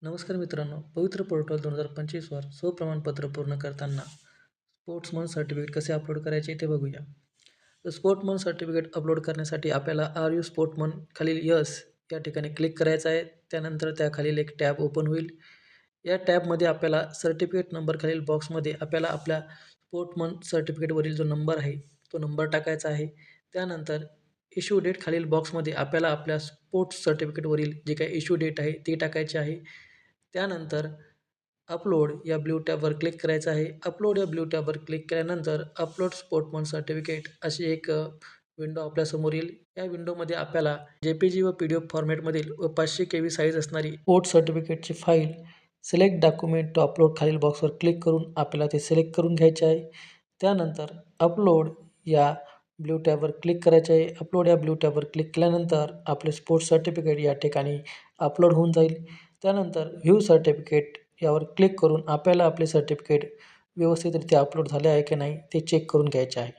नमस्कार मित्रांनो, पवित्र पोर्टल 2025वर स्वप्रमाणपत्र पूर्ण करताना स्पोर्ट्समन सर्टिफिकेट कसे अपलोड करायचे ते बघूया. तर स्पोर्ट्समन सर्टिफिकेट अपलोड करण्यासाठी आपल्याला आर यू स्पोर्ट्समन खालील यस या ठिकाणी क्लिक करायचं आहे. त्यानंतर त्याखालील एक टॅब ओपन होईल. या टॅबमध्ये आपल्याला सर्टिफिकेट नंबर खालील बॉक्समध्ये आपल्याला आपल्या स्पोर्ट्समन सर्टिफिकेटवरील जो नंबर आहे तो नंबर टाकायचा आहे. त्यानंतर इश्यू डेट खालील बॉक्समध्ये आपल्याला आपल्या स्पोर्ट्स सर्टिफिकेटवरील जे काही इश्यू डेट आहे ती टाकायची आहे. त्यानंतर अपलोड या ब्ल्यू टॅबवर क्लिक करायचं आहे. अपलोड या ब्ल्यू टॅबवर क्लिक केल्यानंतर अपलोड स्पोर्ट्समन सर्टिफिकेट अशी एक विंडो आपल्यासमोर येईल. या विंडोमध्ये आपल्याला JPG व PDF फॉर्मॅटमधील व 500 KB साईज असणारी स्पोर्ट्स सर्टिफिकेटची file select document to upload खालील बॉक्सवर क्लिक करून आपल्याला ते सिलेक्ट करून घ्यायचे आहे. त्यानंतर अपलोड या ब्ल्यू टॅबवर क्लिक करायचे आहे. अपलोड या ब्ल्यू टॅबवर क्लिक केल्यानंतर आपले स्पोर्ट्स सर्टिफिकेट या ठिकाणी अपलोड होऊन जाईल. त्यानंतर व्ह्यू सर्टिफिकेट यावर क्लिक करून आपल्याला आपले सर्टिफिकेट व्यवस्थितरित्या अपलोड झाले आहे की नाही ते चेक करून घ्यायचे आहे.